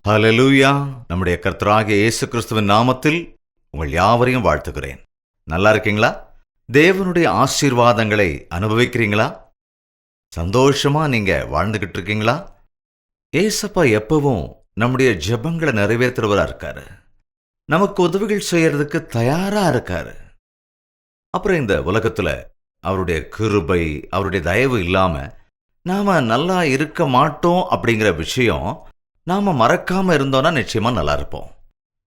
ஹல்லேலூயா. நம்முடைய கர்த்தராகிய இயேசு கிறிஸ்துவின் நாமத்தில் உங்கள் யாவரையும் வாழ்த்துகிறேன். நல்லா இருக்கீங்களா? தேவனுடைய ஆசீர்வாதங்களை அனுபவிக்கிறீங்களா? சந்தோஷமா நீங்க வாழ்ந்துகிட்டு இருக்கீங்களா? ஏசப்பா எப்பவும் நம்முடைய ஜெபங்களை நிறைவேற்றுறவரா இருக்காரு. நமக்கு உதவிகள் செய்யறதுக்கு தயாரா இருக்காரு. அப்புறம் இந்த உலகத்துல அவருடைய கிருபை, அவருடைய தயவு இல்லாம நாம நல்லா இருக்க மாட்டோம் அப்படிங்கிற விஷயம் நாம மறக்காம இருந்தோம்னா நிச்சயமா நல்லா இருப்போம்.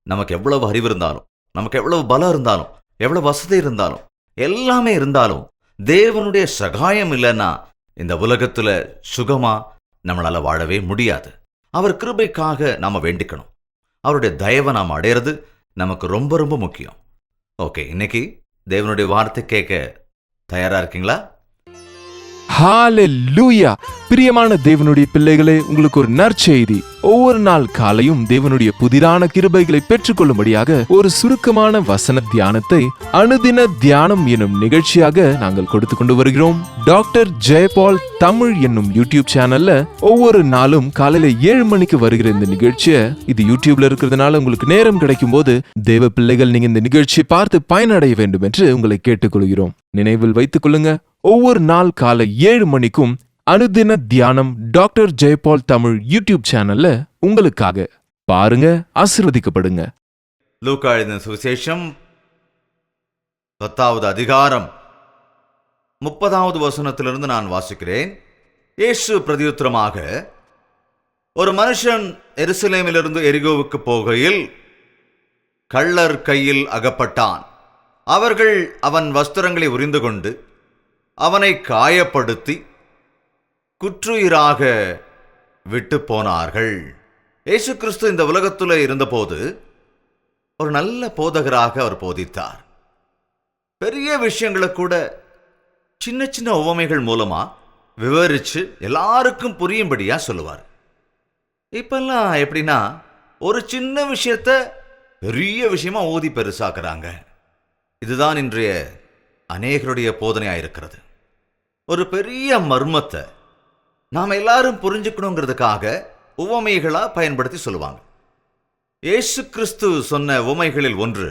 நமக்கு எவ்வளவு அறிவு இருந்தாலும், நமக்கு எவ்வளவு பலம் இருந்தாலும், எவ்வளவு வசதி இருந்தாலும், எல்லாமே இருந்தாலும் தேவனுடைய சகாயம் இல்லைன்னா இந்த உலகத்துல சுகமா நம்மளால வாழவே முடியாது. அவர் கிருபைக்காக நாம வேண்டிக்கணும். அவருடைய தயவை நாம் அடையிறது நமக்கு ரொம்ப ரொம்ப முக்கியம். ஓகே, இன்னைக்கு தேவனுடைய வார்த்தை கேட்க தயாரா இருக்கீங்களா? ஹalleluya. பிரியமான தேவனுடைய பிள்ளைகளே, உங்களுக்கு ஒரு நற்செய்தி. ஒவ்வொரு நாள் காலையும் தேவனுடைய புதிரான கிருபைகளை பெற்றுக்கொள்ளும்படியாக ஒரு சுருக்கமான வசன தியானத்தை அனுதின தியானம் என்னும் நிகழ்ச்சியாக நாங்கள் கொடுத்து கொண்டு வருகிறோம். டாக்டர் ஜெயபால் தமிழ் என்னும் யூடியூப் சேனல்ல ஒவ்வொரு நாளும் காலையில 7 மணிக்கு வருகிற இந்த நிகழ்ச்சியை, இது யூடியூப்ல இருக்கிறதுனால உங்களுக்கு நேரம் கிடைக்கும் போது தேவ பிள்ளைகள் நீங்க இந்த நிகழ்ச்சியை பார்த்து பயனடைய வேண்டும் என்று உங்களை கேட்டுக்கொள்கிறோம். நினைவில் வைத்துக் கொள்ளுங்க, ஒவ்வொரு நாள் காலை 7 மணிக்கும் அனுதின தியானம் டாக்டர் ஜெயபால் தமிழ் யூடியூப் சேனல்ல உங்களுக்காக பாருங்க, ஆசீர்வதிக்கப்படுங்க. லூக்கா எழுதின சுவிசேஷம் 10வது அதிகாரம் 30வது வசனத்திலிருந்து நான் வாசிக்கிறேன். இயேசு பிரதியுத்தரமாக, ஒரு மனுஷன் எருசலேமிலிருந்து எரிகோவுக்கு போகையில் கள்ளர் கையில் அகப்பட்டான். அவர்கள் அவன் வஸ்திரங்களை உரிந்து கொண்டு அவனை காயப்படுத்தி குற்றுயிராக விட்டு போனார்கள். இயேசு கிறிஸ்து இந்த உலகத்துல இருந்தபோது ஒரு நல்ல போதகராக அவர் போதித்தார். பெரிய விஷயங்களை கூட சின்ன சின்ன உவமைகள் மூலமா விவரிச்சு எல்லாருக்கும் புரியும்படியா சொல்லுவார். இப்பெல்லாம் எப்படின்னா, ஒரு சின்ன விஷயத்த பெரிய விஷயமா ஊதி பெருசாக்குறாங்க. இதுதான் இன்றைய அநேகருடைய போதனையா இருக்கிறது. ஒரு பெரிய மர்மத்தை நாம எல்லாரும் புரிஞ்சுக்கணுங்கிறதுக்காக உவமைகளா பயன்படுத்தி சொல்லுவாங்க. இயேசு கிறிஸ்து சொன்ன உவமைகளில் ஒன்று,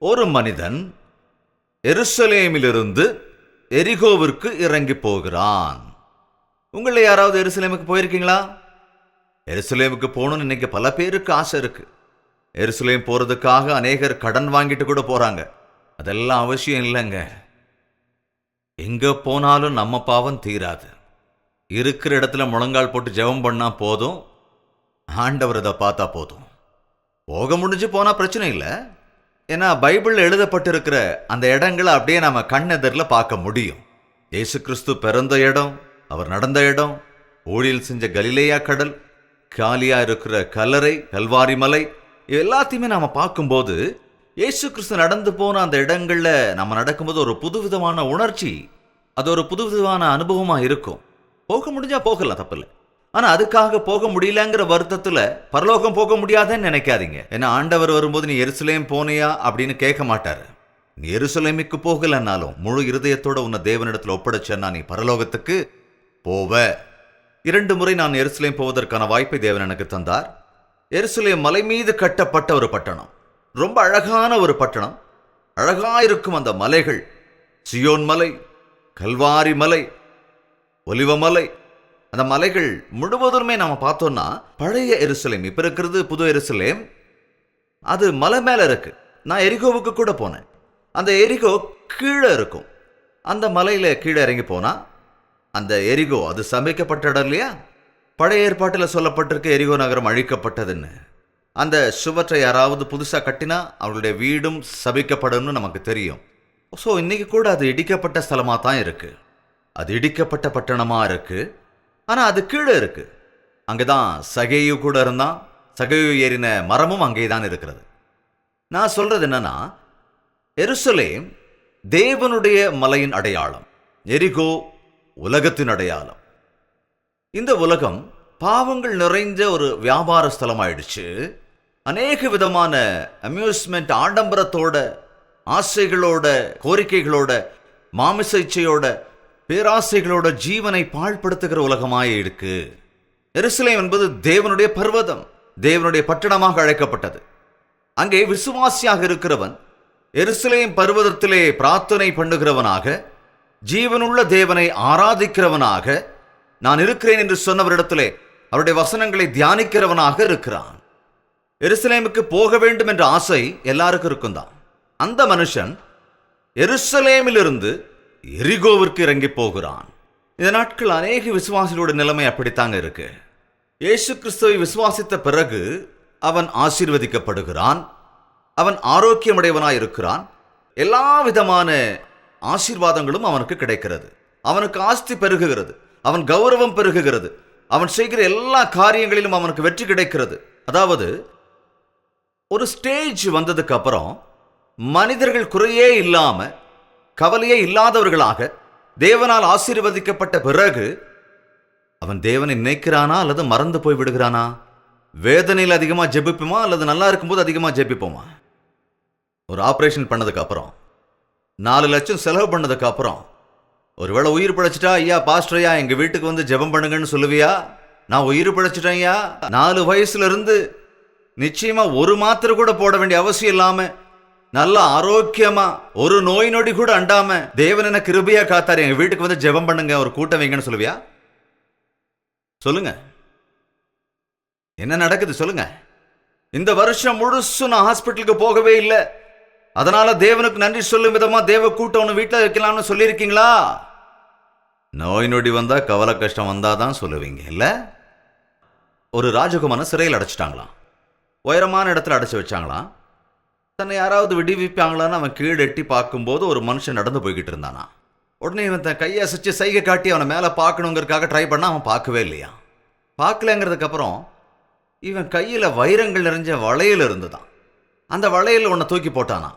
ஒரு மனிதன் எருசலேமிலிருந்து எரிகோவிற்கு இறங்கி போகிறான். உங்களை யாராவது எருசலேமுக்கு போயிருக்கீங்களா? எருசலேமுக்கு போகணும்னு இன்னைக்கு பல பேருக்கு ஆசை இருக்கு. எருசலேம் போறதுக்காக அநேகர் கடன் வாங்கிட்டு கூட போறாங்க. அதெல்லாம் அவசியம் இல்லைங்க. எங்க போனாலும் நம்ம பாவம் தீராது. இருக்கிற இடத்துல முழங்கால் போட்டு ஜெபம் பண்ணா போதும், ஆண்டவர் அதை பார்த்தா போதும். போக முடிஞ்சு போனா பிரச்சனை இல்லை. ஏன்னா பைபிள்ல எழுதப்பட்டிருக்கிற அந்த இடங்களை அப்படியே நம்ம கண்ணெதிரில் பார்க்க முடியும். இயேசு கிறிஸ்து பிறந்த இடம், அவர் நடந்த இடம், ஊழியல் செஞ்ச கலிலேயா கடல், காலியா இருக்கிற கல்லறை, கல்வாரி மலை, இது எல்லாத்தையுமே நாம பார்க்கும்போது இயேசு கிறிஸ்து நடந்து போன அந்த இடங்கள்ல நம்ம நடக்கும்போது ஒரு புதுவிதமான உணர்ச்சி, அது ஒரு புதுவிதமான அனுபவமா இருக்கும். போக முடிஞ்சா போகலாம், தப்பில்லை. ஆனா அதுக்காக போக முடியலங்கிற வருத்தத்துல பரலோகம் போக முடியாதுன்னு நினைக்காதீங்க. ஏன்னா ஆண்டவர் வரும்போது நீ எருசலேம் போனியா அப்படின்னு கேட்க மாட்டாரு. நீ எருசலேமுக்கு போகலன்னாலும் முழு இருதயத்தோட உன்னை தேவனிடத்துல ஒப்படைச்சேன்னா நீ பரலோகத்துக்கு போவ. 2 முறை நான் எருசலேம் போவதற்கான வாய்ப்பை தேவன் எனக்கு தந்தார். எருசலேம் மலை மீது கட்டப்பட்ட ஒரு பட்டணம், ரொம்ப அழகான ஒரு பட்டணம். அழகா இருக்கும் அந்த மலைகள், சியோன் மலை, கல்வாரி மலை, ஒலிவமலை, அந்த மலைகள் முழுவதுமே நாம பார்த்தோம்னா பழைய எருசலேம். இப்ப இருக்கிறது புது எருசலேம். அது மலை மேல இருக்கு. நான் எரிகோவுக்கு கூட போனேன். அந்த எரிகோ கீழே இருக்கும். அந்த மலையில கீழே இறங்கி போனா அந்த எரிகோ, அது சமைக்கப்பட்ட இடம் இல்லையா? பழைய ஏற்பாட்டில் சொல்லப்பட்டிருக்க எரிகோ நகரம் அழிக்கப்பட்டதுன்னு. அந்த சுவற்றை யாராவது புதுசாக கட்டினா அவர்களுடைய வீடும் சபிக்கப்படும் நமக்கு தெரியும். ஸோ இன்னைக்கு கூட அது இடிக்கப்பட்ட ஸ்தலமாக தான் இருக்கு. அது இடிக்கப்பட்ட பட்டணமாக இருக்கு. ஆனால் அது கீழே இருக்கு. அங்கேதான் சகேயு கூட இருந்தான். சகேயு ஏறின மரமும் அங்கே தான் இருக்கிறது. நான் சொல்றது என்னன்னா, எருசலேம் தேவனுடைய மலையின் அடையாளம், எரிகோ உலகத்தின் அடையாளம். இந்த உலகம் பாவங்கள் நிறைந்த ஒரு வியாபார ஸ்தலம் ஆயிடுச்சு. அநேக விதமான அம்யூஸ்மெண்ட், ஆடம்பரத்தோட, ஆசைகளோட, கோரிக்கைகளோட, மாமிச இச்சையோட, பேராசைகளோட ஜீவனை பாழ்படுத்துகிற உலகமாய் இருக்கு. எருசலேம் என்பது தேவனுடைய பர்வதம், தேவனுடைய பட்டணமாக அழைக்கப்பட்டது. அங்கே விசுவாசியாக இருக்கிறவன் எருசலேம் பர்வதத்திலே பிரார்த்தனை பண்ணுகிறவனாக, ஜீவனுள்ள தேவனை ஆராதிக்கிறவனாக, நான் இருக்கிறேன் என்று சொன்னவரிடத்திலே அவருடைய வசனங்களை தியானிக்கிறவனாக இருக்கிறான். எருசலேமுக்கு போக வேண்டும் என்ற ஆசை எல்லாருக்கும் இருக்கும் தான். அந்த மனுஷன் எருசலேமிலிருந்து எரிகோவிற்கு இறங்கி போகிறான். இந்த நாட்கள் அநேக விசுவாசிகளோட நிலைமை அப்படித்தாங்க இருக்கு. இயேசு கிறிஸ்துவை விசுவாசித்த பிறகு அவன் ஆசீர்வதிக்கப்படுகிறான், அவன் ஆரோக்கியமுடையவனாய் இருக்கிறான், எல்லா விதமான ஆசீர்வாதங்களும் அவனுக்கு கிடைக்கிறது, அவனுக்கு ஆஸ்தி பெருகுகிறது, அவன் கௌரவம் பெருகுகிறது, அவன் செய்கிற எல்லா காரியங்களிலும் அவனுக்கு வெற்றி கிடைக்கிறது. அதாவது ஒரு ஸ்டேஜ் வந்ததுக்கு அப்புறம் மனிதர்கள் குறையே இல்லாம, கவலையே இல்லாதவர்களாக தேவனால் ஆசீர்வதிக்கப்பட்ட பிறகு அவன் தேவனை நினைக்கிறானா அல்லது மறந்து போய் விடுகிறானா? வேதனையில் அதிகமா ஜெபிப்போமா அல்லது நல்லா இருக்கும்போது அதிகமா ஜெபிப்போமா? ஒரு ஆபரேஷன் பண்ணதுக்கு அப்புறம் 4 லட்சம் செலவு பண்ணதுக்கு அப்புறம் ஒருவேளை உயிர் பிழைச்சிட்டா, ஐயா பாஸ்டர் ஐயா எங்க வீட்டுக்கு வந்து ஜெபம் பண்ணுங்கன்னு சொல்லுவியா? நான் உயிர் பிழைச்சிட்டேன் ஐயா, 4 வயசுல இருந்து நிச்சயமா ஒரு மாத்திரை கூட போட வேண்டிய அவசியம் இல்லாம நல்ல ஆரோக்கியமா ஒரு நோய் நொடி கூட அண்டாம தேவன் என்ன கிருபையா காத்தாரு, எங்க வீட்டுக்கு வந்து ஜெபம் பண்ணுங்க, ஒரு கூட்டம் வைங்கன்னு சொல்லுவியா? சொல்லுங்க, என்ன நடக்குது சொல்லுங்க? இந்த வருஷம் முழுசும் நான் ஹாஸ்பிட்டலுக்கு போகவே இல்லை, அதனால தேவனுக்கு நன்றி சொல்லும் விதமா தேவ கூட்டம் ஒன்று வீட்டில் வைக்கலாம்னு சொல்லியிருக்கீங்களா? நோய் நொடி வந்தா கவலை கஷ்டம் வந்தாதான் சொல்லுவீங்க இல்ல? ஒரு ராஜகுமாரனை சிறையில் அடைச்சிட்டாங்களாம், உயரமான இடத்துல அடைச்சு வச்சாங்களாம். தன்னை யாராவது விடுவிப்பாங்களான்னு அவன் கீழே எட்டி பார்க்கும்போது ஒரு மனுஷன் நடந்து போய்கிட்டு இருந்தானா. உடனே இவன் தன் கையை அசைச்சு சைகை காட்டி அவனை மேலே பார்க்கணுங்கிறதுக்காக ட்ரை பண்ணா, அவன் பார்க்கவே இல்லையா. பார்க்கலங்கிறதுக்கு அப்புறம் இவன் கையில் வைரங்கள் நிறைஞ்ச வளையல் இருந்துதான். அந்த வளையல் ஒன்றை தூக்கி போட்டானா.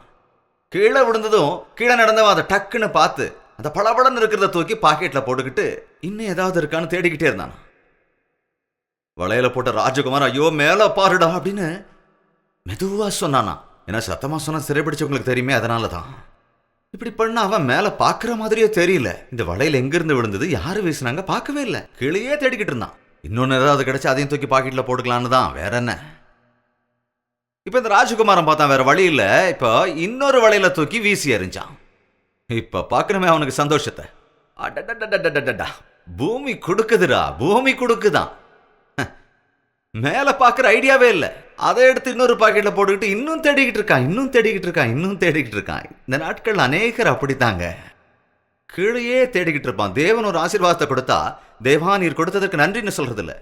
கீழே விழுந்ததும் கீழே நடந்தவன் அதை டக்குன்னு பார்த்து அந்த பளபளன்னு இருக்கிறத தூக்கி பாக்கெட்டில் போட்டுக்கிட்டு இன்னும் ஏதாவது இருக்கான்னு தேடிக்கிட்டே இருந்தானா. வளையல போட்ட ராஜகுமார் ஐயோ மேலே பாருடா அப்படின்னு மெதுவா சொன்னானா. ஏன்னா சத்தமா சொன்னா சிறைப்பிடிச்சவங்களுக்கு தெரியுமே, அதனால தான் இப்படி பண்ண. அவன் மேலே பார்க்குற மாதிரியே தெரியல. இந்த வளையல் எங்கிருந்து விழுந்தது, யாரு வீசினாங்க பார்க்கவே இல்லை, கீழேயே தேடிக்கிட்டு இருந்தான். இன்னொன்று ஏதாவது கிடைச்சா அதையும் தூக்கி பாக்கெட்டில் போட்டுக்கலான்னு தான், வேற என்ன. இப்போ இந்த ராஜகுமாரன் பார்த்தான், வேற வழி இல்லை, இப்போ இன்னொரு வளையல தூக்கி வீசி எறிஞ்சான். இப்போ பார்க்கணுமே அவனுக்கு சந்தோஷத்தை. அடடடடடடடா, பூமி கொடுக்குதுடா, பூமி கொடுக்குதான். மேலே பார்க்குற ஐடியாவே இல்லை, அதை எடுத்து இன்னொரு பாக்கெட்டில் போட்டுக்கிட்டு இன்னும் தேடிக்கிட்டு இருக்கான், இன்னும் தேடிக்கிட்டு இருக்கான், இன்னும் தேடிக்கிட்டு இருக்கான். இந்த நாட்கள் அநேகர் அப்படித்தாங்க, கீழேயே தேடிக்கிட்டு இருப்பான். தேவன் ஒரு ஆசீர்வாதத்தை கொடுத்தா, தேவா நீர் கொடுத்ததற்கு நன்றின்னு சொல்றது இல்லை,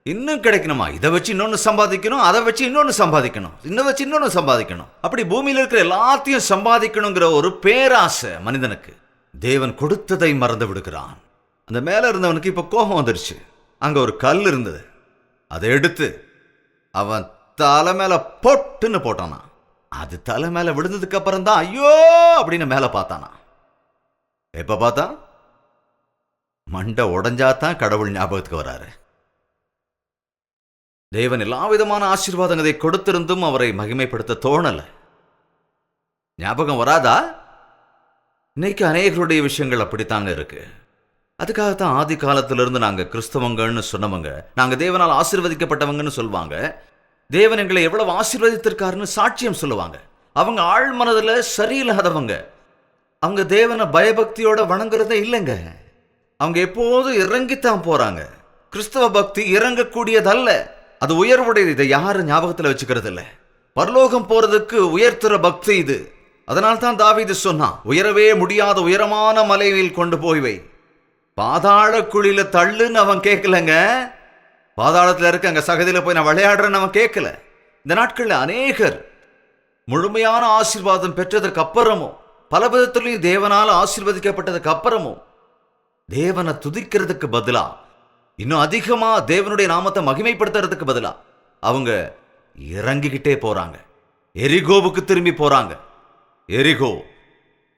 இன்னும் கிடைக்கணுமா, இதை வச்சு இன்னொன்று சம்பாதிக்கணும், அதை வச்சு இன்னொன்று சம்பாதிக்கணும், இன்னும் வச்சு இன்னொன்று சம்பாதிக்கணும், அப்படி பூமியில் இருக்கிற எல்லாத்தையும் சம்பாதிக்கணுங்கிற ஒரு பேராசை மனிதனுக்கு. தேவன் கொடுத்ததை மறந்து விடுகிறான். அந்த மேலே இருந்தவனுக்கு இப்போ கோபம் வந்துருச்சு. அங்கே ஒரு கல் இருந்தது, அதை எடுத்து அவன் தலை மேல பொட்டுன்னு போட்டானா. அது தலை மேல விழுந்ததுக்கு அப்புறம் தான் ஐயோ அப்படின்னு மேல பார்த்தானா. எப்ப பார்த்தா மண்டை உடஞ்சாதான் கடவுள் ஞாபகத்துக்கு வராரு. தேவன் எல்லா விதமான ஆசீர்வாதங்களை கொடுத்திருந்தும் அவரை மகிமைப்படுத்த தோணல. ஞாபகம் வராதா? இன்னைக்கு அநேகருடைய விஷயங்கள் அப்படித்தாங்க இருக்கு. அதுக்காகத்தான் ஆதி காலத்திலிருந்து நாங்க கிறிஸ்தவங்கன்னு சொன்னவங்க, நாங்க தேவனால் ஆசீர்வதிக்கப்பட்டவங்கன்னு சொல்லுவாங்க. தேவன் எங்களை எவ்வளவு ஆசீர்வதித்திருக்காருன்னு சாட்சியம் சொல்லுவாங்க. அவங்க ஆழ் மனதில் சரியில்லாதவங்க, அவங்க தேவனை பயபக்தியோட வணங்குறதே இல்லைங்க. அவங்க எப்போதும் இறங்கித்தான் போறாங்க. கிறிஸ்தவ பக்தி இறங்கக்கூடியதல்ல, அது உயர்வுடையது. இதை யாரும் ஞாபகத்தில் வச்சுக்கிறது இல்லை. பரலோகம் போறதுக்கு உயர்த்துற பக்தி இது. அதனால்தான் தாவீது சொன்னான், உயரவே முடியாத உயரமான மலையில் கொண்டு போய் வை, பாதாள குழியில தள்ளுன்னு அவன் கேட்கலங்க. பாதாளத்தில் இருக்க அங்க சகதியில போய் நான் விளையாடுறேன்னு அவன் கேட்கல. இந்த நாட்கள்ல அநேகர் முழுமையான ஆசீர்வாதம் பெற்றதற்கு அப்புறமும், பல விதத்திலையும் தேவனால ஆசீர்வதிக்கப்பட்டதுக்கு அப்புறமும் தேவனை துதிக்கிறதுக்கு பதிலா, இன்னும் அதிகமா தேவனுடைய நாமத்தை மகிமைப்படுத்துறதுக்கு பதிலா அவங்க இறங்கிக்கிட்டே போறாங்க. எரிகோவுக்கு திரும்பி போறாங்க. எரிகோ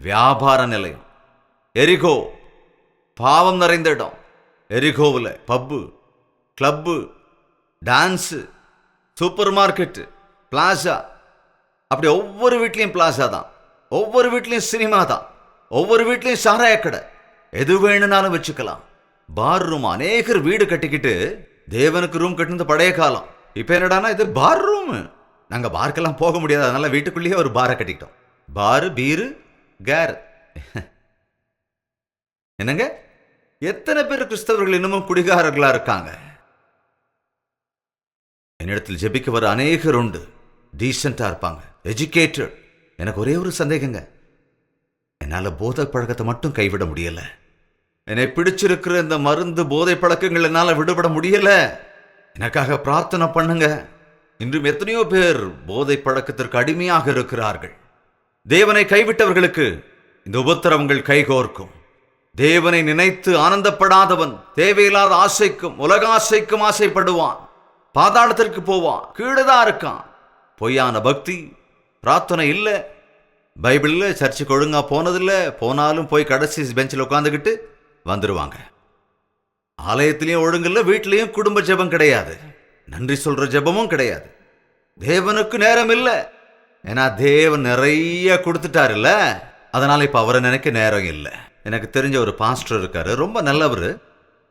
வியாபார நிலையம், எரிகோ பாவம் நிறைந்த இடம். எரிகோவில் pub, club, dance, super market, plaza, அப்படி ஒவ்வொரு வீட்லையும் பிளாசா தான், ஒவ்வொரு வீட்லையும் சினிமா தான், ஒவ்வொரு வீட்லையும் சாராய கடை, எது வேணும்னாலும் வச்சுக்கலாம். பார் ரூம், அநேகர் வீடு கட்டிக்கிட்டு தேவனுக்கு ரூம் கட்டினது பழைய காலம். இப்போ என்னடானா இது பார் ரூம். நாங்கள் பார்க்கெல்லாம் போக முடியாது, அதனால வீட்டுக்குள்ளேயே ஒரு பாரை கட்டிக்கிட்டோம். பாரு, பீரு, கேர். என்னங்க, எத்தனை பேர் கிறிஸ்தவர்கள் இன்னமும் குடிகாரர்களா இருக்காங்க? என்னிடத்தில் ஜெபிக்க வர அநேகர் உண்டு, டீசெண்டா இருப்பாங்க, எஜுகேட்டட். எனக்கு ஒரே ஒரு சந்தேகங்க, என்னால் போதை பழக்கத்தை மட்டும் கைவிட முடியல. என்னை பிடிச்சிருக்கிற இந்த மருந்து போதை பழக்கங்கள் என்னால் விடுபட முடியல. எனக்காக பிரார்த்தனை பண்ணுங்க. இன்றும் எத்தனையோ பேர் போதை பழக்கத்திற்கு அடிமையாக இருக்கிறார்கள். தேவனை கைவிட்டவர்களுக்கு இந்த உபத்திரவங்கள் கைகோர்க்கும். தேவனை நினைத்து ஆனந்தப்படாதவன் தேவையில்லாத ஆசைக்கும் உலக ஆசைக்கும் ஆசைப்படுவான், பாதாளத்திற்கு போவான், கீழதான் இருக்கான். பொய்யான பக்தி, பிரார்த்தனை இல்லை, பைபிளில் சர்ச்சுக்கு ஒழுங்கா போனதில்லை, போனாலும் போய் கடைசி பெஞ்சில் உட்காந்துக்கிட்டு வந்துடுவாங்க. ஆலயத்திலையும் ஒழுங்கில்லை, வீட்லேயும் குடும்ப ஜெபம் கிடையாது, நன்றி சொல்ற ஜெபமும் கிடையாது. தேவனுக்கு நேரம் இல்லை, ஏன்னா தேவன் நிறைய கொடுத்துட்டாருல்ல, அதனால இப்ப அவரை நினைக்க நேரம் இல்லை. எனக்கு தெரிஞ்ச ஒரு பாஸ்டர் இருக்காரு, ரொம்ப நல்லவர்.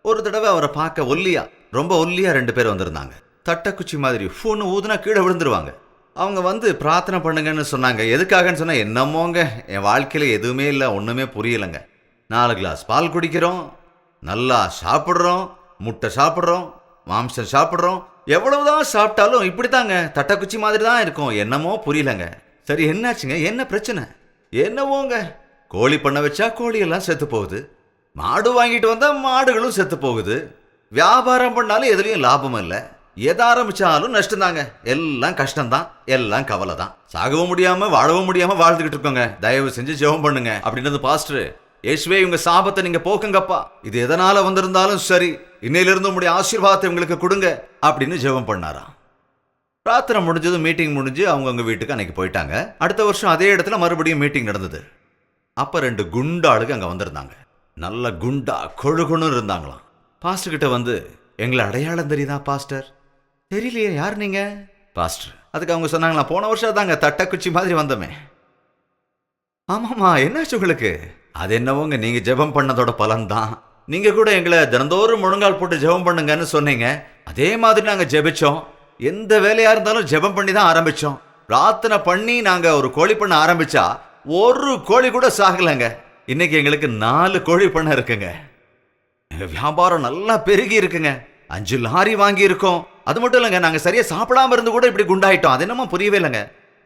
ஒரு தடவை அவரை பார்க்க ரொம்ப ஒல்லியா 2 பேர் வந்திருந்தாங்க. தட்டக்குச்சி மாதிரி ஃபோனு ஊதுனா கீழே விழுந்துருவாங்க. அவங்க வந்து பிரார்த்தனை பண்ணுங்கன்னு சொன்னாங்க. எதுக்காகன்னு சொன்னா, என்னமோங்க என் வாழ்க்கையில எதுவுமே இல்லை, ஒண்ணுமே புரியலைங்க. 4 கிளாஸ் பால் குடிக்கிறோம், நல்லா சாப்பிட்றோம், முட்டை சாப்பிட்றோம், மாம்சம் சாப்பிட்றோம், எவ்வளவுதான் சாப்பிட்டாலும் இப்படித்தாங்க தட்டக்குச்சி மாதிரி தான் இருக்கும், என்னமோ புரியலங்க. சரி, என்னாச்சுங்க, என்ன பிரச்சனை? என்னவோங்க, கோழி பண்ண வச்சா கோழியெல்லாம் செத்து போகுது, மாடு வாங்கிட்டு வந்தா மாடுகளும் செத்து போகுது, வியாபாரம் பண்ணாலும் எதுலையும் லாபம் இல்லை, எதை ஆரம்பிச்சாலும் நஷ்டம்தாங்க, எல்லாம் கஷ்டம்தான், எல்லாம் கவலை தான், சாகவும் முடியாம வாழவும் முடியாம வாழ்ந்துகிட்டு இருக்கோங்க, தயவு செஞ்சு ஜெபம் பண்ணுங்க அப்படின்றது பாஸ்டர். இயேசுவே, உங்க சாபத்தை நீங்க போக்குங்கப்பா, இது எதனால வந்திருந்தாலும் சரி, இன்னையிலிருந்து உங்களுடைய ஆசீர்வாதத்தை உங்களுக்கு கொடுங்க அப்படின்னு ஜெபம் பண்ணாராம். பிரார்த்தனை முடிஞ்சது, மீட்டிங் முடிஞ்சு அவங்கவுங்க வீட்டுக்கு அன்னைக்கு போயிட்டாங்க. அடுத்த வருஷம் அதே இடத்துல மறுபடியும் மீட்டிங் நடந்தது. அப்ப 2 குண்டாளுக்கு அங்க வந்திருந்தாங்க. நல்ல குண்டா கொழுகுன்னு இருந்தாங்களாம். பாஸ்டர் கிட்ட வந்து, எங்களை அடையாளம் தெரியுதா பாஸ்டர்? தெரியலையே, யார் நீங்க பாஸ்டர்? அதுக்கு அவங்க சொன்னாங்களா, போன வருஷம் தாங்க தட்டக்குச்சி மாதிரி வந்தோமே. ஆமாமா, என்னாச்சு உங்களுக்கு? அது என்னவோங்க, நீங்க ஜெபம் பண்ணதோட பலன்தான். நீங்க கூட எங்களை தினந்தோறும் முழங்கால் போட்டு ஜெபம் பண்ணுங்கன்னு சொன்னீங்க, அதே மாதிரி நாங்க ஜெபிச்சோம். எந்த வேலையா இருந்தாலும் ஜெபம் பண்ணி தான் ஆரம்பிச்சோம். பிரார்த்தனை பண்ணி நாங்க ஒரு கோழி பண்ண ஆரம்பிச்சா ஒரு கோழி கூட சாகலைங்க. இன்னைக்கு எங்களுக்கு 4 கோழி பண்ண இருக்குங்க. எங்க வியாபாரம் நல்லா பெருகி இருக்குங்க. 5 லாரி வாங்கி இருக்கோம். அது மட்டும் இல்லைங்க, நாங்க சரியா சாப்பிடாம இருந்து கூட இப்படி குண்டாயிட்டோம். அது என்னமோ புரியவே இல்லைங்க.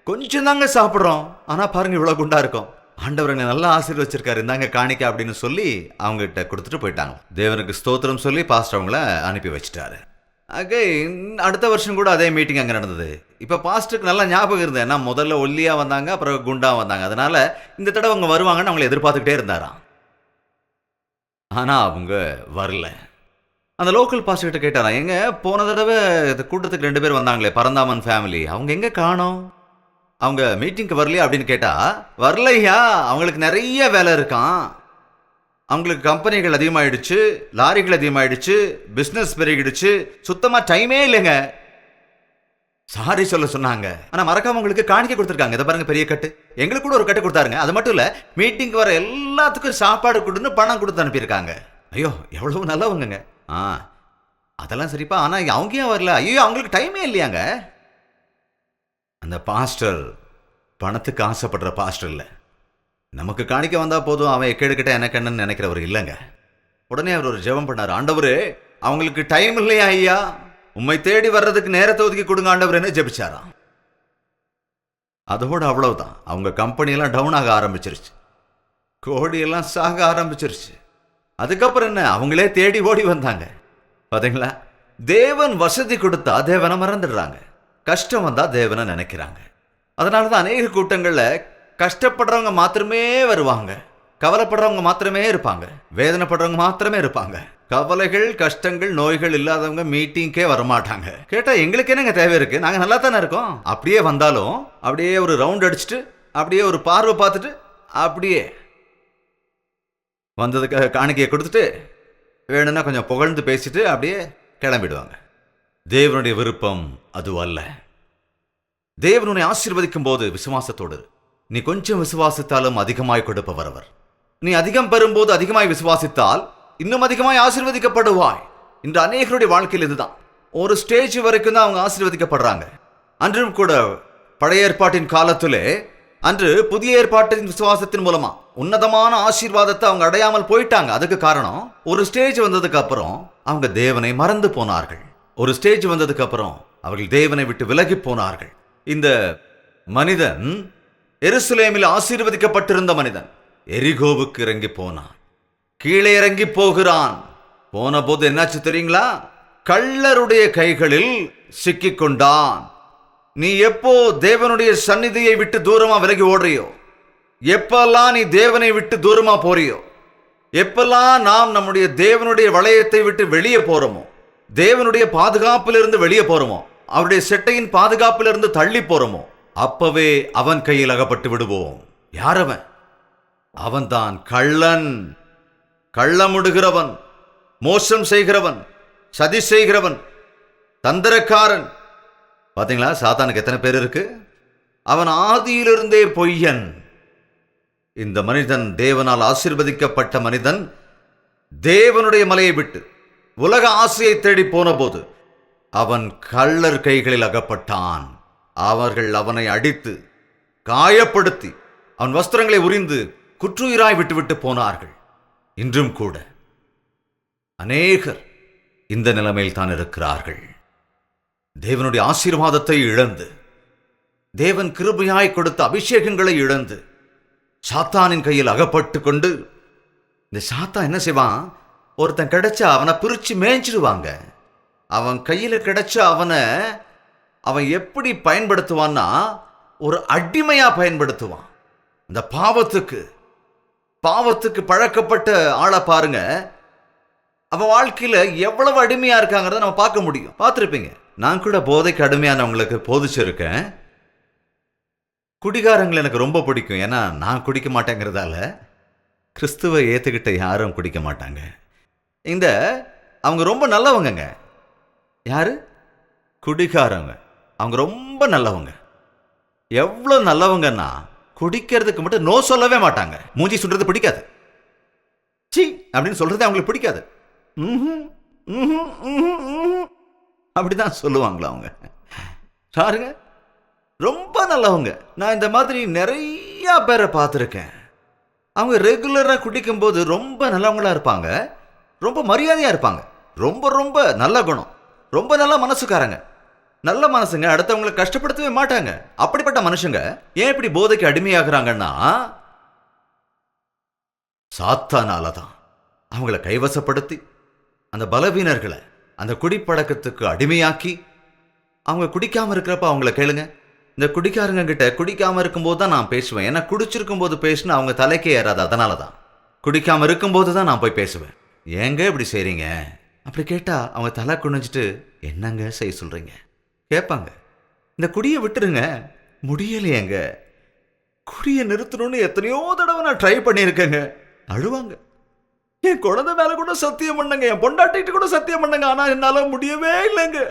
கொஞ்சம் தாங்க சாப்பிட்றோம், ஆனா பாருங்க இவ்வளவு குண்டா இருக்கும். ஆண்டவர் நல்லா ஆசீர்வச்சிருக்காரு, இருந்தாங்க காணிக்க அப்படின்னு சொல்லி அவங்க கிட்ட கொடுத்துட்டு போயிட்டாங்க. தேவனுக்கு ஸ்தோத்திரம் சொல்லி பாஸ்டர் அவங்கள அனுப்பி வச்சுட்டாரு. அடுத்த வருஷம் கூட அதே மீட்டிங் அங்கே நடந்தது. இப்போ பாஸ்டருக்கு நல்லா ஞாபகம் இருந்தது, ஏன்னா முதல்ல ஒல்லியா வந்தாங்க, அப்புறம் குண்டா வந்தாங்க. அதனால இந்த தடவை அவங்க வருவாங்கன்னு அவங்களை எதிர்பார்த்துக்கிட்டே இருந்தாராம். ஆனா அவங்க வரல. அந்த லோக்கல் பாஸ்டர் கிட்ட கேட்டாராம், எங்க போன தடவை இந்த கூட்டத்துக்கு 2 பேர் வந்தாங்களே, பரந்தாமன் ஃபேமிலி, அவங்க எங்க காணோம்? அவங்க மீட்டிங்க்கு வரலையா அப்படின்னு கேட்டா, வரலையா, அவங்களுக்கு நிறைய வேலை இருக்கான், அவங்களுக்கு கம்பெனிகள் அதிகமாயிடுச்சு, லாரிகள் அதிகமாயிடுச்சு, பிசினஸ் பெருகிடுச்சு, சுத்தமா டைமே இல்லைங்க. சாரி சொல்ல சொன்னாங்க, ஆனா மறக்காம உங்களுக்கு காணிக்கை கொடுத்துருக்காங்க. இதை பாருங்க, பெரிய கட்டு. எங்களுக்கு கூட ஒரு கட்டு கொடுத்தாருங்க. அது மட்டும் இல்ல, மீட்டிங்க்கு வர எல்லாத்துக்கும் சாப்பாடு கொடுன்னு பணம் கொடுத்து அனுப்பியிருக்காங்க. ஐயோ, எவ்வளவு நல்லவங்க. அதெல்லாம் சரிப்பா, ஆனா அவங்க ஏன் வரல? ஐயோ, அவங்களுக்கு டைமே இல்லையாங்க. அந்த பாஸ்டர் பணத்துக்கு ஆசைப்படுற பாஸ்டர் இல்லை. நமக்கு காணிக்க வந்தா போதும், அவன் எக்கெடுக்கிட்ட எனக்கு என்னன்னு நினைக்கிறவர் இல்லைங்க. உடனே அவர் ஒரு ஜெபம் பண்ணார். ஆண்டவரே, அவங்களுக்கு டைம் இல்லையா ஐயா, உம்மை தேடி வர்றதுக்கு நேரத்தை ஒதுக்கி கொடுங்க ஆண்டவரேன்னு ஜெபிச்சாராம். அதோட அவ்வளவுதான், அவங்க கம்பெனியெல்லாம் டவுன் ஆக ஆரம்பிச்சிருச்சு, கோடியெல்லாம் சாக ஆரம்பிச்சிருச்சு. அதுக்கப்புறம் என்ன, அவங்களே தேடி ஓடி வந்தாங்க. பாத்தீங்களா, தேவன் வசதி கொடுத்தா தேவனை மறந்துடுறாங்க, கஷ்டம் வந்தா தேவனை நினைக்கிறாங்க. அதனாலதான் அநேக கூட்டங்கள்ல கஷ்டப்படுறவங்க மாத்திரமே வருவாங்க, கவலைப்படுறவங்க மாத்திரமே இருப்பாங்க, வேதனைப்படுறவங்க மாத்திரமே இருப்பாங்க. கவலைகள், கஷ்டங்கள், நோய்கள் இல்லாதவங்க மீட்டிங்கே வரமாட்டாங்க. கேட்டா எங்களுக்கு என்னங்க தேவை இருக்கு, நாங்க நல்லா தானே இருக்கோம். அப்படியே வந்தாலும் அப்படியே ஒரு ரவுண்ட் அடிச்சுட்டு, அப்படியே ஒரு பார்வை பார்த்துட்டு, அப்படியே வந்ததுக்காக காணிக்கையை கொடுத்துட்டு, வேணும்னா கொஞ்சம் புகழ்ந்து பேசிட்டு அப்படியே கிளம்பிடுவாங்க. தேவனுடைய விருப்பம் அது அல்ல. தேவனுனை ஆசீர்வதிக்கும் போது விசுவாசத்தோடு, நீ கொஞ்சம் விசுவாசித்தாலும் அதிகமாய் கொடுப்பவர் அவர். நீ அதிகம் பெறும்போது அதிகமாய் விசுவாசித்தால் இன்னும் அதிகமாய் ஆசீர்வதிக்கப்படுவாய். இன்று அநேகருடைய வாழ்க்கையில் இதுதான். ஒரு ஸ்டேஜ் வரைக்கும் தான் அவங்க ஆசீர்வதிக்கப்படுறாங்க. அன்றும் கூட பழைய ஏற்பாட்டின் காலத்திலே, அன்று புதிய ஏற்பாட்டின் விசுவாசத்தின் மூலமா உன்னதமான ஆசீர்வாதத்தை அவங்க அடையாமல் போயிட்டாங்க. அதுக்கு காரணம், ஒரு ஸ்டேஜ் வந்ததுக்கு அப்புறம் அவங்க தேவனை மறந்து போனார்கள். ஒரு ஸ்டேஜ் வந்ததுக்கு அப்புறம் அவர்கள் தேவனை விட்டு விலகி போனார்கள். இந்த மனிதன் எருசலேமில் ஆசீர்வதிக்கப்பட்டிருந்த மனிதன் எரிகோவுக்கு இறங்கி போனான். கீழே இறங்கி போகிறான். போன போது என்னாச்சு தெரியுங்களா? கள்ளருடைய கைகளில் சிக்கிக் கொண்டான். நீ எப்போ தேவனுடைய சந்நிதியை விட்டு தூரமா விலகி ஓடுறியோ, எப்பெல்லாம் நீ தேவனை விட்டு தூரமா போறியோ, எப்பெல்லாம் நாம் நம்முடைய தேவனுடைய வளையத்தை விட்டு வெளியே போறோமோ, தேவனுடைய பாதுகாப்பிலிருந்து வெளியே போறோமோ, அவருடைய செட்டையின் பாதுகாப்பிலிருந்து தள்ளி போறோமோ, அப்பவே அவன் கையில் அகப்பட்டு விடுவோம். யார் அவன்? அவன்தான் கள்ளன், கள்ளமுடுகிறவன், மோசம் செய்கிறவன், சதி செய்கிறவன், தந்திரக்காரன். பாத்தீங்களா சாத்தானுக்கு எத்தனை பேர் இருக்கு? அவன் ஆதியிலிருந்தே பொய்யன். இந்த மனிதன் தேவனால் ஆசீர்வதிக்கப்பட்ட மனிதன் தேவனுடைய மலையை விட்டு உலக ஆசையை தேடி போன போது அவன் கள்ளர் கைகளில் அகப்பட்டான். அவர்கள் அவனை அடித்து காயப்படுத்தி அவன் வஸ்திரங்களை உரிந்து குற்றுயிராய் விட்டுவிட்டு போனார்கள். இன்றும் கூட அநேகர் இந்த நிலைமையில் தான் இருக்கிறார்கள். தேவனுடைய ஆசீர்வாதத்தை இழந்து, தேவன் கிருபையாய் கொடுத்த அபிஷேகங்களை இழந்து, சாத்தானின் கையில் அகப்பட்டு கொண்டு, இந்த சாத்தான் என்ன செய்வான்? ஒருத்தன் கிடைச்சா அவனை பிரிச்சு மேய்ச்சிடுவாங்க. அவன் கையில கிடைச்ச அவன் எப்படி பயன்படுத்துவான்னா, ஒரு அடிமையா பயன்படுத்துவான். அந்த பாவத்துக்கு பழக்கப்பட்ட ஆளை பாருங்க, அவன் வாழ்க்கையில எவ்வளவு அடிமையா இருக்காங்கிறத நம்ம பார்க்க முடியும். பார்த்துருப்பீங்க. நான் கூட போதைக்கு அடிமையானவங்களுக்கு போதிச்சிருக்கேன். குடிகாரங்களை எனக்கு ரொம்ப பிடிக்கும். ஏன்னா நான் குடிக்க மாட்டேங்கிறதால கிறிஸ்துவை ஏற்றுக்கிட்ட யாரும் குடிக்க மாட்டாங்க. அவங்க ரொம்ப நல்லவங்க. யாரு? குடிகாரங்க. அவங்க ரொம்ப நல்லவங்க. எவ்வளோ நல்லவங்கன்னா, குடிக்கிறதுக்கு மட்டும் நோ சொல்லவே மாட்டாங்க. மூஞ்சி சுடுறது பிடிக்காது. சி அப்படின்னு சொல்றது அவங்களுக்கு பிடிக்காது. அப்படிதான் சொல்லுவாங்களா அவங்க. பாருங்க, ரொம்ப நல்லவங்க. நான் இந்த மாதிரி நிறைய பேரை பார்த்துருக்கேன். அவங்க ரெகுலரா குடிக்கும் போது ரொம்ப நல்லவங்களா இருப்பாங்க, ரொம்ப மரியாதையா இருப்பாங்க, ரொம்ப ரொம்ப நல்ல குணம், ரொம்ப நல்ல மனசுக்காரங்க, நல்ல மனசுங்க. அடுத்தவங்களை கஷ்டப்படுத்தவே மாட்டாங்க. அப்படிப்பட்ட மனுஷங்க ஏன் இப்படி போதைக்கு அடிமையாகிறாங்கன்னா, சாத்தானாலதான். அவங்கள கைவசப்படுத்தி அந்த பலவீனர்களை அந்த குடிப்பழக்கத்துக்கு அடிமையாக்கி, அவங்க குடிக்காம இருக்கிறப்ப அவங்கள கேளுங்க. இந்த குடிக்காரங்க கிட்ட குடிக்காம இருக்கும்போது தான் நான் பேசுவேன். ஏன்னா குடிச்சிருக்கும் போது பேசினா அவங்க தலைக்கே ஏறாது. அதனால தான் குடிக்காம இருக்கும்போது தான் நான் போய் பேசுவேன். ஏங்க இப்படி செய்றீங்க அப்படி கேட்டா அவங்க தலை குனிஞ்சிட்டு என்னங்க செய்ய சொல்றீங்க கேட்பாங்க. இந்த குடியை விட்டுருங்க. முடியலையேங்க, குடியை நிறுத்தணும்னு எத்தனையோ தடவை நான் ட்ரை பண்ணியிருக்கேங்க. அழுவாங்க. என் குழந்தை மேல கூட சத்தியம் பண்ணுங்க, என் பொண்டாட்டிட்டு கூட சத்தியம் பண்ணுங்க, ஆனா என்னால முடியவே இல்லைங்க.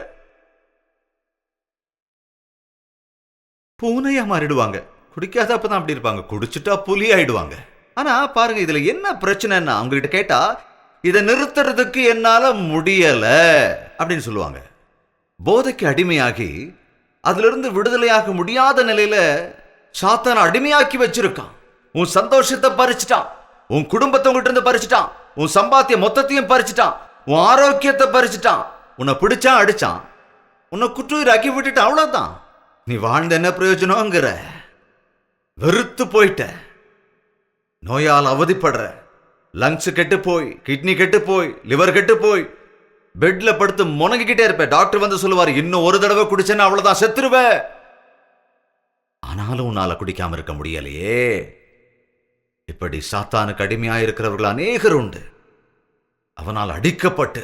பூனையா மாறிடுவாங்க. குடிக்காதப்பதான் அப்படி இருப்பாங்க, குடிச்சுட்டா புலி ஆயிடுவாங்க. ஆனா பாருங்க, இதுல என்ன பிரச்சனைன்னா, அவங்க கிட்ட கேட்டா இதை நிறுத்துறதுக்கு என்னால முடியல அப்படின்னு சொல்லுவாங்க. போதைக்கு அடிமையாகி அதுல இருந்து விடுதலையாக முடியாத நிலையில சாத்தான அடிமையாக்கி வச்சிருக்கான். உன் சந்தோஷத்தை பறிச்சுட்டான், உன் குடும்பத்தை உங்ககிட்ட இருந்து பறிச்சுட்டான், உன் சம்பாத்திய மொத்தத்தையும் பறிச்சுட்டான், உன் ஆரோக்கியத்தை பறிச்சுட்டான், உன்னை பிடிச்சான், அடிச்சான், உன்னை குற்றுயிராக்கி விட்டுட்டான். அவ்வளவுதான். நீ வாழ்ந்த என்ன பிரயோஜனங்கிற? வெறுத்து போயிட்ட, நோயால் அவதிப்படுற, லங்ஸ் கெட்டு போய், கிட்னி கெட்டு போய், லிவர் கெட்டு போய், பெட்ல படுத்து முனங்கிக்கிட்டே இருப்ப. டாக்டர் வந்து சொல்லுவார், இன்னும் ஒரு தடவை குடிச்சேன்னா அவ்வளவுதான், செத்துருவ. ஆனாலும் உன்னால குடிக்காம இருக்க முடியலையே. இப்படி சாத்தானுக்கு அடிமையா இருக்கிறவர்கள் அநேகர் உண்டு. அவனால் அடிக்கப்பட்டு,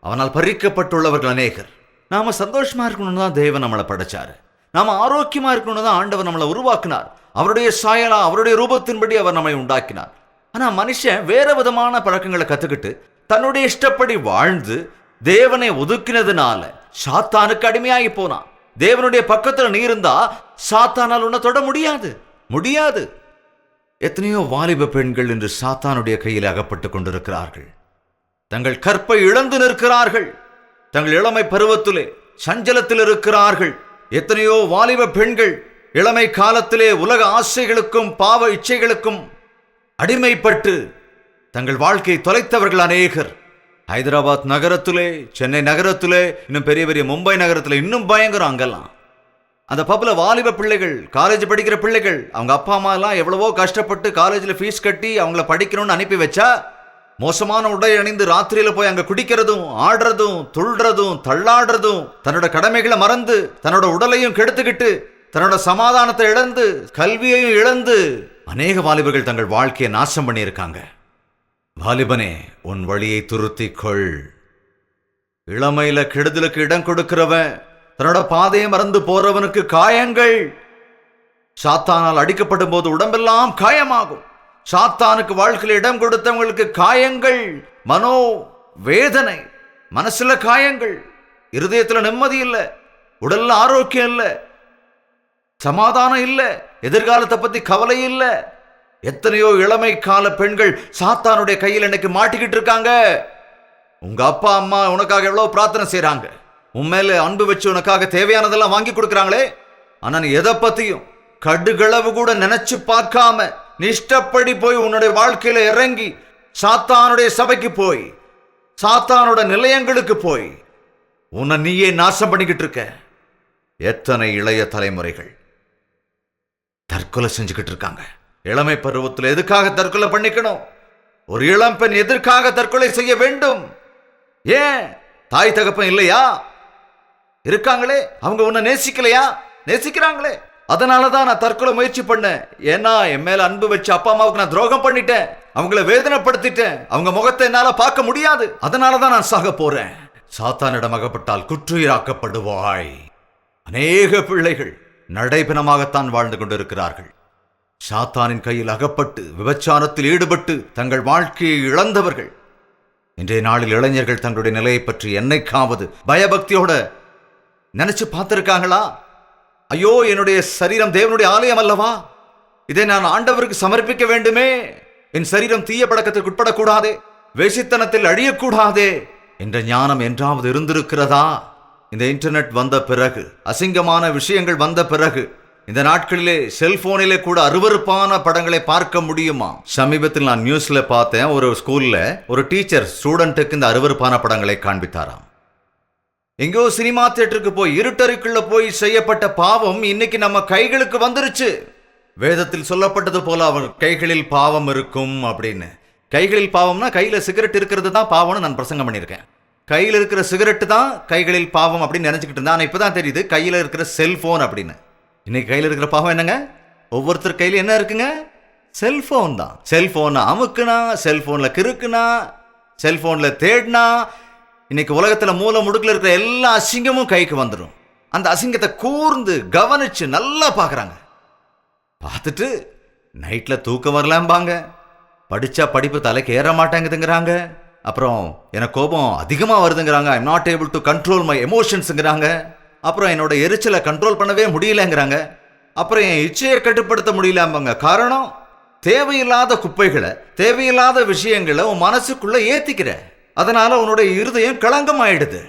அவனால் பறிக்கப்பட்டுள்ளவர்கள் அநேகர். நாம சந்தோஷமா இருக்கணும்னு தான் தேவன் நம்மளை படைச்சாரு. நாம ஆரோக்கியமா இருக்கணும்னு தான் ஆண்டவர் நம்மளை உருவாக்கினார். அவருடைய சாயலா, அவருடைய ரூபத்தின்படி அவர் நம்மை உண்டாக்கினார். ஆனா மனுஷன் வேற விதமான பழக்கங்களை கத்துக்கிட்டு தன்னுடைய இஷ்டப்படி வாழ்ந்து தேவனை ஒதுக்கினதுனால சாத்தானுக்கு அடிமையாகி போனான். தேவனுடைய பக்கத்துல நீ இருந்தா சாத்தானால் உன்னை தொட முடியாது. எத்தனையோ வாலிப பெண்கள் இன்று சாத்தானுடைய கையில் அகப்பட்டு கொண்டிருக்கிறார்கள். தங்கள் கற்பை இழந்து நிற்கிறார்கள். தங்கள் இளமை பருவத்திலே சஞ்சலத்தில் இருக்கிறார்கள். எத்தனையோ வாலிப பெண்கள் இளமை காலத்திலே உலக ஆசைகளுக்கும் பாவ இச்சைகளுக்கும் அடிமைப்பட்டு தங்கள் வாழ்க்கையை தொலைத்தவர்கள் அநேகர். ஹைதராபாத் நகரத்திலே, சென்னை நகரத்திலே, இன்னும் பெரிய பெரிய மும்பை நகரத்திலே இன்னும் பயங்கரம். அங்கெல்லாம் அந்த பப்ல வாலிப பிள்ளைகள், காலேஜ் படிக்கிற பிள்ளைகள், அவங்க அப்பா அம்மா எல்லாம் எவ்வளவோ கஷ்டப்பட்டு காலேஜில் ஃபீஸ் கட்டி அவங்கள படிக்கணும்னு அனுப்பி வச்சா, மோசமான உடை அணிந்து ராத்திரியில போய் அங்க குடிக்கிறதும் ஆடுறதும் துள்றதும் தள்ளாடுறதும், தன்னோட கடமைகளை மறந்து தன்னோட உடலையும் கெடுத்துக்கிட்டு தன்னோட சமாதானத்தை இழந்து கல்வியையும் இழந்து அநேக வாலிபர்கள் தங்கள் வாழ்க்கையை நாசம் பண்ணியிருக்காங்க. வாலிபனே, உன் வழியை துருத்திக்கொள். இளமையில கெடுதலுக்கு இடம் கொடுக்கிறவன், தன்னோட பாதையை மறந்து போறவனுக்கு காயங்கள். சாத்தானால் அடிக்கப்படும் போது உடம்பெல்லாம் காயமாகும். சாத்தானுக்கு வாழ்க்கையில் இடம் கொடுத்தவங்களுக்கு காயங்கள், மனோ வேதனை, மனசுல காயங்கள், இருதயத்துல நிம்மதி இல்லை, உடல்ல ஆரோக்கியம் இல்லை, சமாதானம் இல்லை, எதிர்காலத்தை பத்தி கவலை இல்லை. எத்தனையோ இளமை கால பெண்கள் சாத்தானுடைய கையில் இன்னைக்கு மாட்டிக்கிட்டு இருக்காங்க. உங்க அப்பா அம்மா உனக்காக எவ்வளவு பிரார்த்தனை செய்யறாங்க, உண்மையில அன்பு வச்சு உனக்காக தேவையானதெல்லாம் வாங்கி கொடுக்கறாங்களே. ஆனா நீ எதை பத்தியும் கடுகளவு கூட நினைச்சு பார்க்காம நீ இஷ்டப்படி போய் உன்னுடைய வாழ்க்கையில இறங்கி சாத்தானுடைய சபைக்கு போய் சாத்தானோட நிலையங்களுக்கு போய் உன்னை நீயே நாசம் பண்ணிக்கிட்டு இருக்க. எத்தனை இளைய தலைமுறைகள் தற்கொலை செஞ்சுக்கிட்டு இருக்காங்க. இளமை பருவத்தில் எதுக்காக தற்கொலை பண்ணிக்கணும்? ஒரு இளம்பெண் எதற்காக தற்கொலை செய்ய வேண்டும்? ஏன்? தாய் தகப்பன் இல்லையா? இருக்காங்களே, அவங்க உன்னை நேசிக்கலையா? நேசிக்கிறாங்களே. அதனாலதான் நான் தற்கொலை முயற்சி பண்ணேன். ஏன்னா என் மேல அன்பு வச்சு அப்பா அம்மாவுக்கு நான் துரோகம் பண்ணிட்டேன், அவங்கள வேதனைப்படுத்திட்டேன், அவங்க முகத்தை என்னால பார்க்க முடியாது, அதனாலதான் நான் சாக போறேன். சாத்தானிடம் அகப்பட்டால் குற்றுயிராக்கப்படுவாய். அநேக பிள்ளைகள் நடைபெணமாகத்தான் வாழ்ந்து கொண்டிருக்கிறார்கள். சாத்தானின் கையில் அகப்பட்டு விபச்சாரத்தில் ஈடுபட்டு தங்கள் வாழ்க்கையை இழந்தவர்கள். இன்றைய நாளில் இளைஞர்கள் தங்களுடைய நிலையை பற்றி என்னைக்காவது பயபக்தியோட நினைச்சு பார்த்திருக்காங்களா? ஐயோ, என்னுடைய சரீரம் தேவனுடைய ஆலயம் அல்லவா, இதை நான் ஆண்டவருக்கு சமர்ப்பிக்க வேண்டுமே, என் சரீரம் தீய பழக்கத்திற்கு உட்படக்கூடாதே, வேசித்தனத்தில் அழியக்கூடாதே என்ற ஞானம் என்றாவது இருந்திருக்கிறதா? இந்த இன்டர்நெட் வந்த பிறகு, அசிங்கமான விஷயங்கள் வந்த பிறகு, இந்த நாட்களிலே செல்போனிலே கூட அருவருப்பான படங்களை பார்க்க முடியுமா? சமீபத்தில் நான் நியூஸ்ல பார்த்தேன், ஒரு ஸ்கூல்ல ஒரு டீச்சர் ஸ்டூடெண்ட்டுக்கு இந்த அருவருப்பான படங்களை காண்பித்தாராம். எங்கோ சினிமா தியேட்டருக்கு போய் இருட்டறைக்குள்ள போய் செய்யப்பட்ட பாவம் இன்னைக்கு நம்ம கைகளுக்கு வந்துருச்சு. வேதத்தில் சொல்லப்பட்டது போல அவர் கைகளில் பாவம் இருக்கும் அப்படின்னு. கைகளில் பாவம்னா கையில சிகரெட் இருக்கிறது தான் பாவம்னு நான் பிரசங்கம் பண்ணியிருக்கேன். கையில் இருக்கிற சிகரெட் தான் கைகளில் பாவம் அப்படின்னு நினைச்சுக்கிட்டு இருந்தேன். ஆனால் இப்பதான் தெரியுது கையில இருக்கிற செல்போன் அப்படின்னு. இன்னைக்கு கையில் இருக்கிற பாவம் என்னங்க? ஒவ்வொருத்தர் கையில என்ன இருக்குங்க? செல்போன் தான். செல்போனை அமுக்குனா, செல்போன்ல கிறுக்குனா, செல்போன்ல தேடினா, இன்னைக்கு உலகத்துல மூல முடுக்கில் இருக்கிற எல்லா அசிங்கமும் கைக்கு வந்துடும். அந்த அசிங்கத்தை கூர்ந்து கவனிச்சு நல்லா பார்க்கறாங்க. பார்த்துட்டு நைட்ல தூக்கம் வரலாம்பாங்க, படிச்சா படிப்பு தலைக்கு ஏற மாட்டாங்குதுங்கிறாங்க, அப்புறம் எனக்கு கோபம் அதிகமா வருதுங்கிறாங்க, I am not able to control my எமோஷன்ஸ்ங்கிறாங்க, அப்புறம் என்னோட எரிச்சலை கண்ட்ரோல் பண்ணவே முடியலங்கிறாங்க, அப்புறம் என் இச்சையை கட்டுப்படுத்த முடியலாம்பாங்க. காரணம், தேவையில்லாத குப்பைகளை, தேவையில்லாத விஷயங்களை உன் மனசுக்குள்ள ஏத்திக்கிற. அதனால உன்னுடைய இருதயம் களங்கம் ஆயிடுது.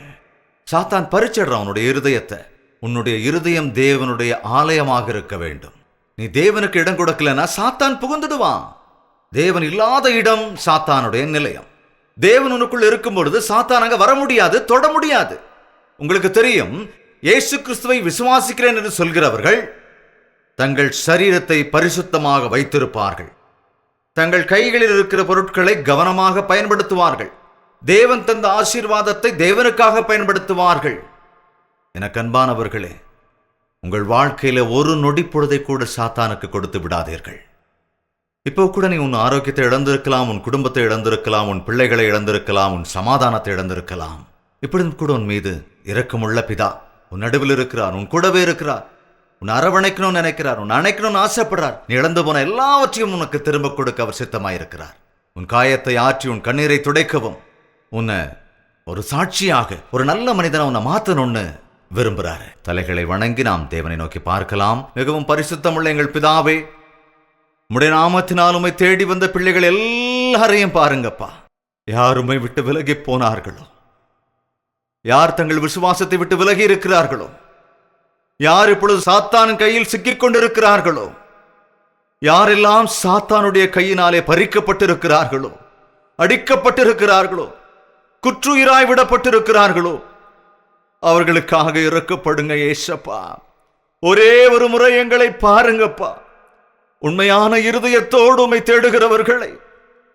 சாத்தான் பறிச்சிடுறான் உன்னுடைய இருதயத்தை. உன்னுடைய இருதயம் தேவனுடைய ஆலயமாக இருக்க வேண்டும். நீ தேவனுக்கு இடம் கொடுக்கலன்னா சாத்தான் புகுந்துடுவான். தேவன் இல்லாத இடம் சாத்தானுடைய நிலையம். தேவன் உனக்குள் இருக்கும் பொழுது சாத்தான் அங்க வர முடியாது, தொட முடியாது. உங்களுக்கு தெரியும், இயேசு கிறிஸ்துவை விசுவாசிக்கிறேன் என்று சொல்கிறவர்கள் தங்கள் சரீரத்தை பரிசுத்தமாக வைத்திருப்பார்கள். தங்கள் கைகளில் இருக்கிற பொருட்களை கவனமாக பயன்படுத்துவார்கள். தேவன் தந்த ஆசீர்வாதத்தை தேவனுக்காக பயன்படுத்துவார்கள். எனக்கு அன்பானவர்களே, உங்கள் வாழ்க்கையில ஒரு நொடி பொழுதை கூட சாத்தானுக்கு கொடுத்து விடாதீர்கள். இப்போ கூட நீ உன் ஆரோக்கியத்தை இழந்திருக்கலாம், உன் குடும்பத்தை இழந்திருக்கலாம், உன் பிள்ளைகளை இழந்திருக்கலாம், உன் சமாதானத்தை இழந்திருக்கலாம். இப்படி கூட உன் மீது இரக்கமுள்ள பிதா உன் நடுவில் இருக்கிறார், உன் கூடவே இருக்கிறார், உன் அரவணைக்கணும்னு நினைக்கிறார், உன் அணைக்கணும்னு ஆசைப்படுறார். நீ இழந்து போன எல்லாவற்றையும் உனக்கு திரும்ப கொடுக்க அவர் சித்தமாயிருக்கிறார். உன் காயத்தை ஆற்றி உன் கண்ணீரை துடைக்கவும், உன்னை ஒரு சாட்சியாக ஒரு நல்ல மனிதனை உன்னை மாத்தணும்னு விரும்புறாரு. தலைகளை வணங்கி நாம் தேவனை நோக்கி பார்க்கலாம். மிகவும் பரிசுத்தமுள்ள எங்கள் பிதாவே, உம்முடைய நாமத்தினால் உம்மை தேடி வந்த பிள்ளைகள் எல்லாரையும் பாருங்கப்பா. யாருமை விட்டு விலகி போனார்களோ, யார் தங்கள் விசுவாசத்தை விட்டு விலகி இருக்கிறார்களோ, யார் இப்பொழுது சாத்தானின் கையில் சிக்கிக் கொண்டிருக்கிறார்களோ, யாரெல்லாம் சாத்தானுடைய கையினாலே பறிக்கப்பட்டிருக்கிறார்களோ, அடிக்கப்பட்டிருக்கிறார்களோ, குற்றுயிராய் விடப்பட்டிருக்கிறார்களோ, அவர்களுக்காக இறக்கப்படுங்க ஏசப்பா. ஒரே ஒரு முறை எங்களை பாருங்கப்பா. உண்மையான இருதயத்தோடு உம்மை தேடுகிறவர்களை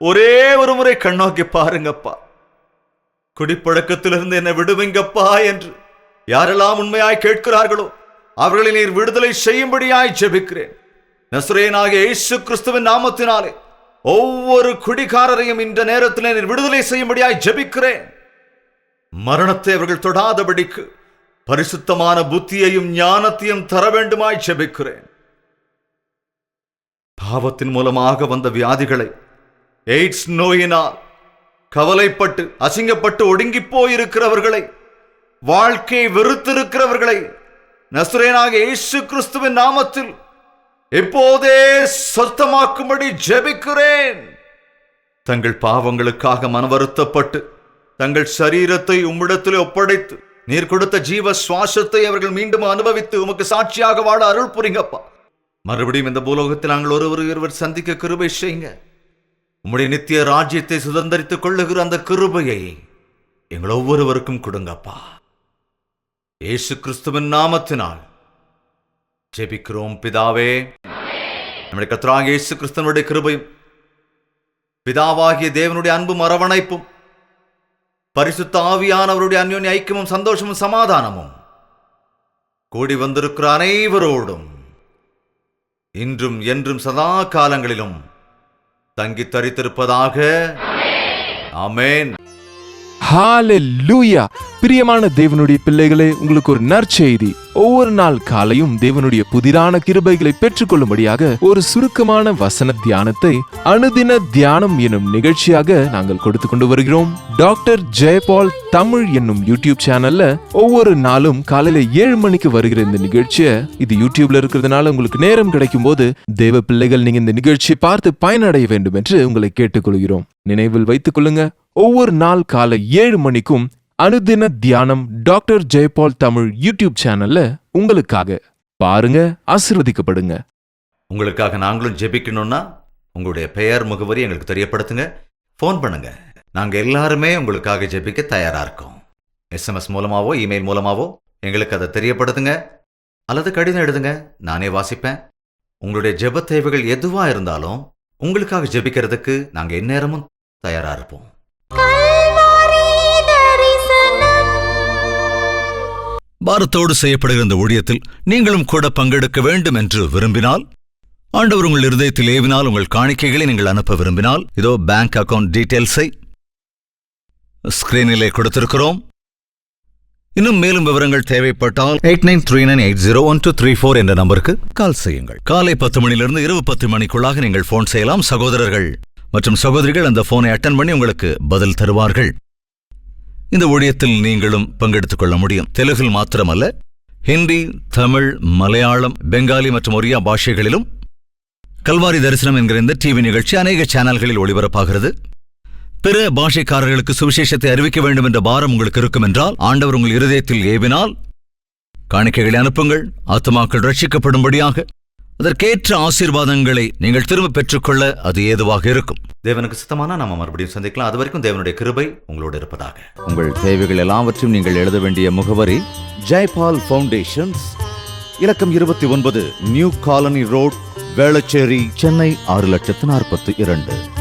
ஒரே ஒரு முறை கண்ணோக்கி பாருங்கப்பா. குடிப்பழக்கத்திலிருந்து என்னை விடுவீங்கப்பா என்று யாரெல்லாம் உண்மையாய் கேட்கிறார்களோ அவர்களை நீர் விடுதலை செய்யும்படியாய் ஜெபிக்கிறேன். நசரேயனாகிய இயேசு கிறிஸ்துவின் நாமத்தினாலே ஒவ்வொரு குடிகாரரையும் இந்த நேரத்தில் நீர் விடுதலை செய்யும்படியாய் ஜெபிக்கிறேன். மரணத்தை அவர்கள் தொடாதபடிக்கு பரிசுத்தமான புத்தியையும் ஞானத்தையும் தர வேண்டுமாய் ஜெபிக்கிறேன். பாவத்தின் மூலமாக வந்த வியாதிகளை, எய்ட்ஸ் நோயினால் கவலைப்பட்டு அசிங்கப்பட்டு ஒடுங்கி போயிருக்கிறவர்களை, வாழ்க்கையை வெறுத்திருக்கிறவர்களை நசரேயனாகிய இயேசு கிறிஸ்துவின் நாமத்தில் இப்போதே சொத்தமாக்கும்படி ஜெபிக்கிறேன். தங்கள் பாவங்களுக்காக மனவருத்தப்பட்டு தங்கள் சரீரத்தை உம்மிடத்தில் ஒப்படைத்து நீர் கொடுத்த ஜீவ சுவாசத்தை அவர்கள் மீண்டும் அனுபவித்து உமக்கு சாட்சியாக வாழ அருள் புரிங்கப்பா. மறுபடியும் இந்த பூலோகத்தில் நாங்கள் ஒருவர் சந்திக்க கிருபை செய்யுங்க. உம்முடைய நித்திய ராஜ்யத்தை சுதந்திரித்துக் கொள்ளுகிற அந்த கிருபையை எங்கள் ஒவ்வொருவருக்கும் கொடுங்கப்பா. இயேசு கிறிஸ்துவின் நாமத்தினால் ஜெபிக்கிறோம் பிதாவே. நம்முடைய கர்த்தராகிய இயேசு கிறிஸ்துவினுடைய கிருபையும் பிதாவாகிய தேவனுடைய அன்பும் அரவணைப்பும் பரிசுத்த ஆவியானவருடைய அன்யோன்ய ஐக்கியமும் சந்தோஷமும் சமாதானமும் கூடி வந்திருக்கிற அனைவரோடும் இன்றும் என்றும் சதா காலங்களிலும் தங்கி தரித்திருப்பதாக. ஆமென். ஹalleluya. பிரியமான தேவனுடைய பிள்ளைகளே, உங்களுக்கு ஒரு நற்செய்தி. ஒவ்வொரு நாள் காலையும் தேவனுடைய புதிரான கிருபைகளை பெற்றுக்கொள்ளும்படியாக ஒரு சுருக்கமான வசன தியானத்தை அனுதின தியானம் என்னும் நிகழ்ச்சியாக நாங்கள் கொடுத்து கொண்டு வருகிறோம். டாக்டர் ஜெயபால் தமிழ் என்னும் யூடியூப் சேனல்ல ஒவ்வொரு நாளும் காலையில 7 மணிக்கு வருகிற இந்த நிகழ்ச்சியை, இது யூடியூப்ல இருக்கிறதுனால உங்களுக்கு நேரம் கிடைக்கும் போது தேவ பிள்ளைகள் நீங்க இந்த நிகழ்ச்சியை பார்த்து பயனடைய வேண்டும் என்று உங்களை கேட்டுக்கொள்கிறோம். நினைவில் வைத்துக் கொள்ளுங்க, ஒவ்வொரு நாள் காலை 7 மணிக்கும் அனுதின தியானம் டாக்டர் ஜெயபால் தமிழ் யூடியூப் சேனல்ல உங்களுக்காக பாருங்க, ஆசீர்வதிக்கப்படுங்க. உங்களுக்காக நாங்களும் ஜெபிக்கணும்னா உங்களுடைய பெயர், முகவரி எங்களுக்கு தெரியப்படுத்துங்க. ஃபோன் பண்ணுங்க. நாங்கள் எல்லாருமே உங்களுக்காக ஜெபிக்க தயாரா இருக்கோம். SMS மூலமாவோ இமெயில் மூலமாவோ எங்களுக்கு அதை தெரியப்படுத்துங்க, அல்லது கடிதம் எழுதுங்க, நானே வாசிப்பேன். உங்களுடைய ஜெப தேவைகள் எதுவா இருந்தாலும் உங்களுக்காக ஜெபிக்கிறதுக்கு நாங்க எந்நேரமும் தயாரா இருப்போம். பாரத்தோடு செய்யப்படுகிற இந்த ஊழியத்தில் நீங்களும் கூட பங்கெடுக்க வேண்டும் என்று விரும்பினால், ஆண்டவர் உங்கள் இருதயத்தில் ஏவினால், உங்கள் காணிக்கைகளை நீங்கள் அனுப்ப விரும்பினால், இதோ பேங்க் அக்கவுண்ட் டீடைல்ஸை ஸ்கிரீனிலே கொடுத்திருக்கிறோம். இன்னும் மேலும் விவரங்கள் தேவைப்பட்டால் 8939801234 என்ற நம்பருக்கு கால் செய்யுங்கள். காலை 10 மணியிலிருந்து இரவு 10 மணிக்குள்ளாக நீங்கள் போன் செய்யலாம். சகோதரர்கள் மற்றும் சகோதரிகள் அந்த போனை அட்டன் பண்ணி உங்களுக்கு பதில் தருவார்கள். இந்த ஊழியத்தில் நீங்களும் பங்கெடுத்துக் கொள்ள முடியும். தெலுங்கில் மாத்திரமல்ல, ஹிந்தி, தமிழ், மலையாளம், பெங்காலி மற்றும் ஒரியா பாஷைகளிலும் கல்வாரி தரிசனம் என்கிற இந்த டிவி நிகழ்ச்சி அநேக சேனல்களில் ஒளிபரப்பாகிறது. பிற பாஷைக்காரர்களுக்கு சுவிசேஷத்தை அறிவிக்க வேண்டும் என்ற பாரம் உங்களுக்கு இருக்கும் என்றால், ஆண்டவர் உங்கள் இருதயத்தில் ஏவினால் காணிக்கைகளை அனுப்புங்கள். ஆத்துமாக்கள் ரட்சிக்கப்படும்படியாக அதற்கேற்ற ஆசீர்வாதங்களை நீங்கள் திரும்ப பெற்றுக்கொள்ள அது ஏதுவாக இருக்கும். தேவனுக்கு சித்தமானா நாம மறுபடியும் சந்திக்கலாம். அது வரைக்கும் தேவனுடைய கிருபை உங்களோடு இருப்பதாக. உங்கள் தேவைகள் எல்லாவற்றையும் நீங்கள் எழுத வேண்டிய முகவரி ஜெயபால் ஃபவுண்டேஷன்ஸ், இலக்கம் 29, new colony road, Velachery, Chennai 6,42,00,000.